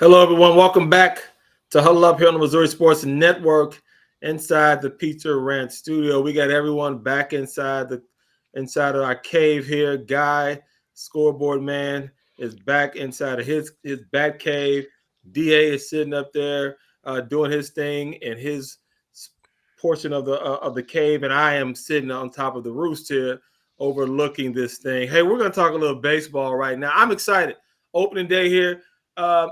Hello, everyone. Welcome back to Huddle Up here on the Missouri Sports Network inside the Pizza Ranch studio. We got everyone back inside of our cave here. Guy, scoreboard man, is back inside of his bat cave. DA is sitting up there doing his thing in his portion of the cave, and I am sitting on top of the roost here overlooking this thing. Hey, we're going to talk a little baseball right now. I'm excited. Opening day here.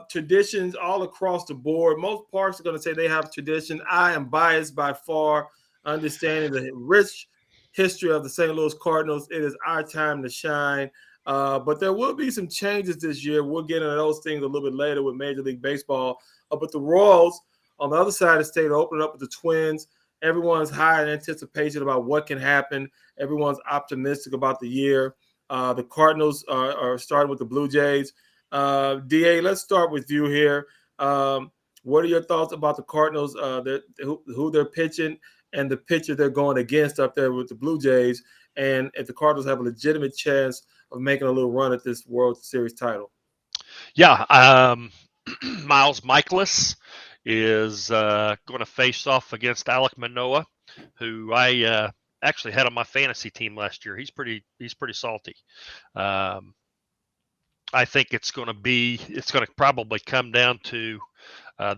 Traditions all across the board. Most parks are going to say they have tradition. I am biased by far, understanding the rich history of the St. Louis Cardinals. It is our time to shine. But there will be some changes this year. We'll get into those things a little bit later with Major League Baseball. But the Royals on the other side of the state are opening up with the Twins. Everyone's high in anticipation about what can happen. Everyone's optimistic about the year. The Cardinals are starting with the Blue Jays. DA, let's start with you here. What are your thoughts about the Cardinals, who they're pitching, and the pitcher they're going against up there with the Blue Jays, and if the Cardinals have a legitimate chance of making a little run at this World Series title? Yeah, Miles Michaelis is going to face off against Alek Manoah, who I actually had on my fantasy team last year. He's pretty salty. Um, I think it's going to probably come down to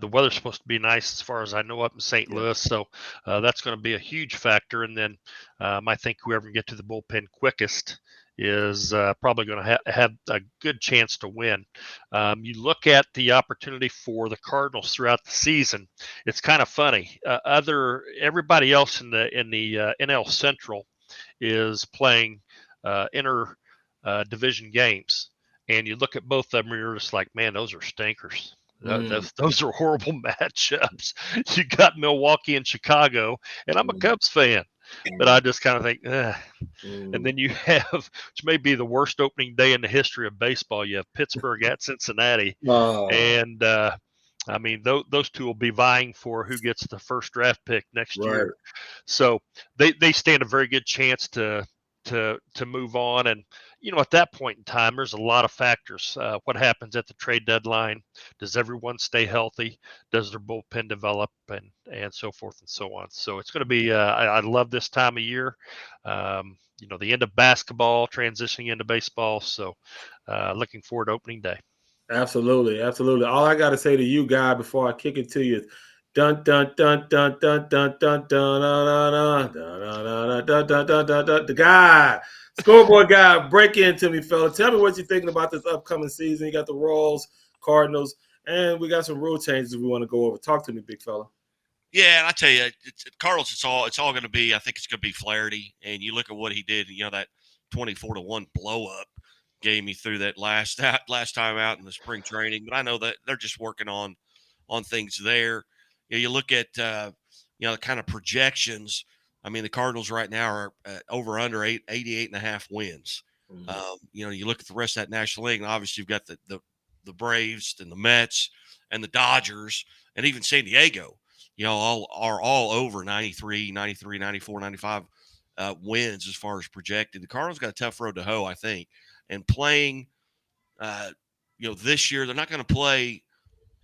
the weather's supposed to be nice as far as I know up in St. Louis, so that's going to be a huge factor. And then I think whoever can get to the bullpen quickest is probably going to have a good chance to win. You look at the opportunity for the Cardinals throughout the season; it's kind of funny. Everybody else in the NL Central is playing inter division games, and you look at both of them, and you're just like, man, those are stinkers. Those are horrible matchups. You got Milwaukee and Chicago, and I'm a Cubs fan, but I just kind of think, And then you have, which may be the worst opening day in the history of baseball, you have Pittsburgh at Cincinnati, and I mean, those two will be vying for who gets the first draft pick next year. So they stand a very good chance to move on. And at that point in time, there's a lot of factors. What happens at the trade deadline? Does everyone stay healthy? Does their bullpen develop, and so forth and so on? So it's going to be. I love this time of year. The end of basketball, transitioning into baseball. So looking forward to opening day. Absolutely. All I got to say to you, Guy, before I kick it to you is dun dun dun dun dun dun dun dun dun dun dun dun dun dun dun dun. The guy, scoreboard guy, break into me, fella. Tell me what you're thinking about this upcoming season. You got the Royals, Cardinals, and we got some rule changes we want to go over. Talk to me, big fella. Yeah, and I tell you, Cardinals. It's all going to be. I think it's going to be Flaherty. And you look at what he did. That 24-1 blow up game he threw that last time out in the spring training. But I know that they're just working on things there. You look at the kind of projections. I mean, the Cardinals right now are over under 88.5 wins. You look at the rest of that National League, and obviously you've got the Braves and the Mets and the Dodgers and even San Diego. All over 93, 94, 95 wins as far as projected. The Cardinals got a tough road to hoe, I think. And playing, this year they're not going to play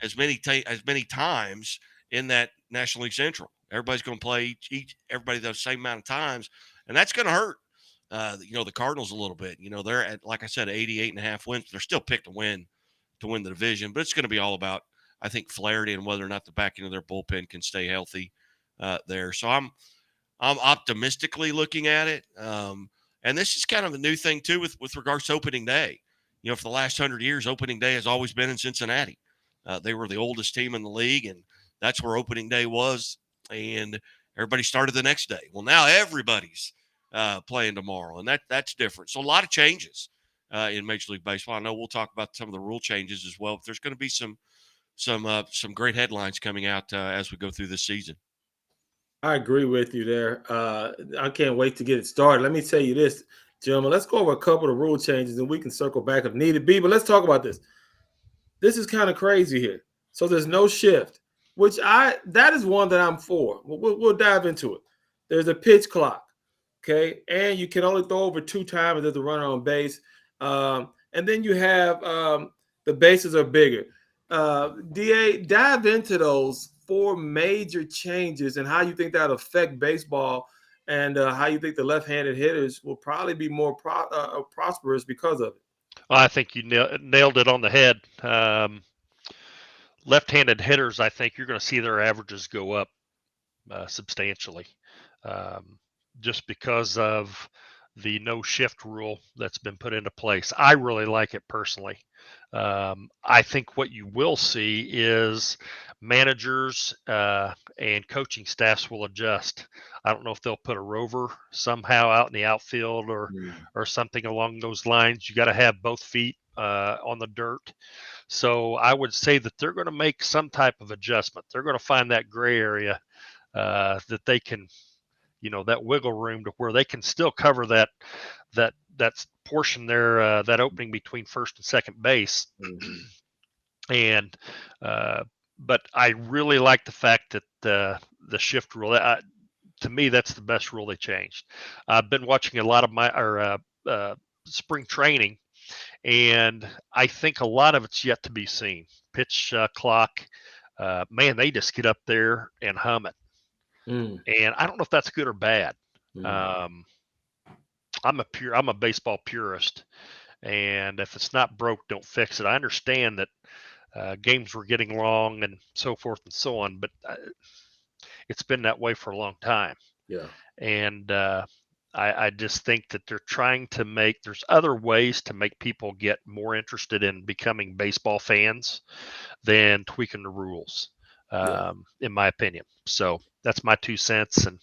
as many times in that National League Central. Everybody's going to play everybody the same amount of times, and that's going to hurt. The Cardinals a little bit. They're at, like I said, 88.5 wins. They're still picked to win the division, but it's going to be all about, I think, Flaherty and whether or not the back end of their bullpen can stay healthy there. So I'm optimistically looking at it. And this is kind of a new thing too with regards to opening day. For the last 100 years, opening day has always been in Cincinnati. They were the oldest team in the league, and that's where opening day was. And everybody started the next day. Well, now everybody's playing tomorrow, and that's different. So a lot of changes in Major League Baseball. I know we'll talk about some of the rule changes as well, but there's going to be some great headlines coming out as we go through this season. I agree with you there. I can't wait to get it started. Let me tell you this, gentlemen. Let's go over a couple of rule changes, and we can circle back if needed be. But let's talk about this. This is kind of crazy here. So there's no shift, that is one that I'm for. We'll dive into it. There's a pitch clock, okay, and you can only throw over 2 times. There's a runner on base, and then you have the bases are bigger. DA, dive into those 4 major changes and how you think that affect baseball, and how you think the left-handed hitters will probably be more prosperous because of it. Well, I think you nailed it on the head. Left-handed hitters, I think you're going to see their averages go up substantially, um, just because of the no shift rule that's been put into place. I really like it personally. I think what you will see is managers and coaching staffs will adjust. I don't know if they'll put a rover somehow out in the outfield or something along those lines. You got to have both feet on the dirt. So I would say that they're going to make some type of adjustment. They're going to find that gray area that they can, that wiggle room to where they can still cover that portion there, that opening between first and second base. And but I really like the fact that the shift rule. To me, that's the best rule they changed. I've been watching a lot of spring training, and I think a lot of it's yet to be seen. Pitch clock, man, they just get up there and hum it. And I don't know if that's good or bad. I'm a baseball purist, and if it's not broke, don't fix it. I understand that games were getting long and so forth and so on, but it's been that way for a long time. Yeah. And I just think that they're trying to there's other ways to make people get more interested in becoming baseball fans than tweaking the rules, in my opinion. So that's my 2 cents, and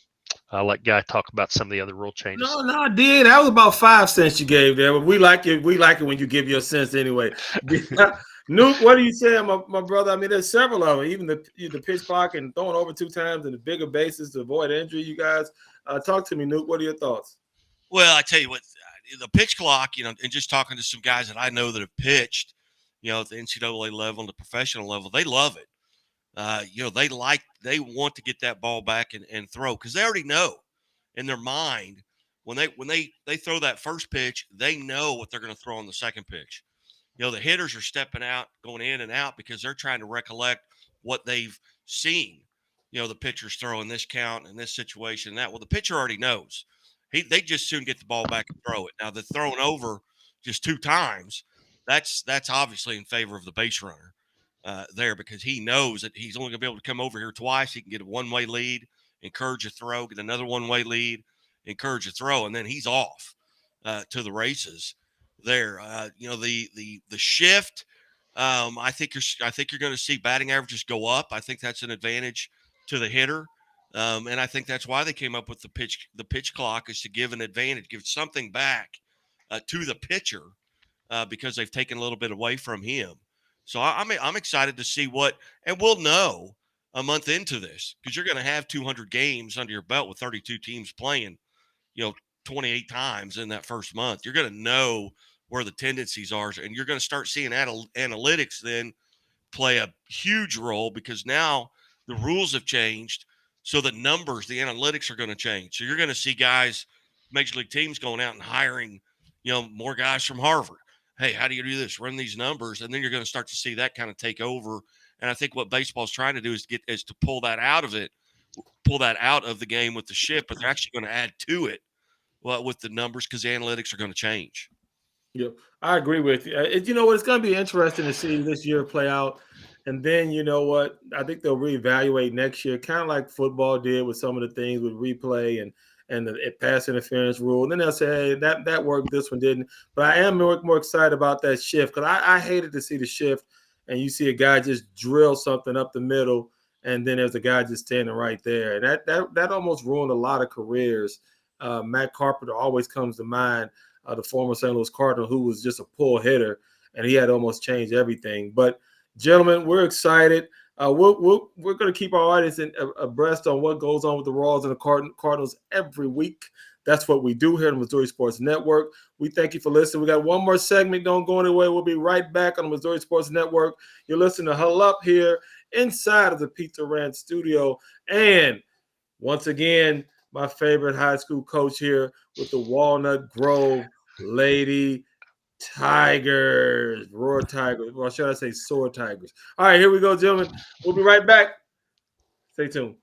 I'll let Guy talk about some of the other rule changes. No, D. That was about 5 cents you gave there. But we like it. We like it when you give your sense anyway. Nuke, what are you saying, my brother? I mean, there's several of them. Even the pitch clock and throwing over 2 times and the bigger bases to avoid injury. You guys, talk to me, Nuke. What are your thoughts? Well, I tell you what, the pitch clock, and just talking to some guys that I know that have pitched, at the NCAA level and the professional level, they love it. They want to get that ball back and throw, because they already know in their mind when they throw that first pitch, they know what they're going to throw on the second pitch. The hitters are stepping out, going in and out because they're trying to recollect what they've seen. The pitchers throw in this count in this situation and that. Well, the pitcher already knows. They just soon get the ball back and throw it. Now, the throwing over just 2 times, that's obviously in favor of the base runner there, because he knows that he's only going to be able to come over here twice. He can get a one-way lead, encourage a throw, get another one-way lead, encourage a throw, and then he's off to the races there. The shift. I think you're going to see batting averages go up. I think that's an advantage to the hitter. And I think that's why they came up with the pitch clock, is to give an advantage, give something back to the pitcher, because they've taken a little bit away from him. So I'm excited to see and we'll know a month into this, because you're going to have 200 games under your belt with 32 teams playing, 28 times in that first month. You're going to know where the tendencies are, and you're going to start seeing analytics then play a huge role, because now the rules have changed. So the numbers, the analytics are going to change. So you're going to see guys, major league teams going out and hiring, more guys from Harvard. Hey, how do you do this? Run these numbers. And then you're going to start to see that kind of take over. And I think what baseball's trying to do is to pull that out of the game with the shift, but they're actually going to add to it with the numbers, because the analytics are going to change. Yep, I agree with you. You know what? It's going to be interesting to see this year play out. And then, you know what? I think they'll reevaluate next year, kind of like football did with some of the things with replay and the pass interference rule. And then they'll say, hey, that worked, this one didn't. But I am more excited about that shift, because I hated to see the shift and you see a guy just drill something up the middle, and then there's a guy just standing right there. And that almost ruined a lot of careers. Matt Carpenter always comes to mind, the former St. Louis Cardinal, who was just a pull hitter, and he had almost changed everything. But, gentlemen, we're excited. We're going to keep our audience abreast on what goes on with the Royals and the Cardinals every week. That's what we do here on the Missouri Sports Network. We thank you for listening. We got one more segment. Don't go anywhere. We'll be right back on the Missouri Sports Network. You're listening to Huddle Up here inside of the Pizza Ranch studio. And once again, my favorite high school coach here with the Walnut Grove Lady Tigers. Roar Tigers. Well, should I say Soar Tigers? All right, here we go, gentlemen. We'll be right back. Stay tuned.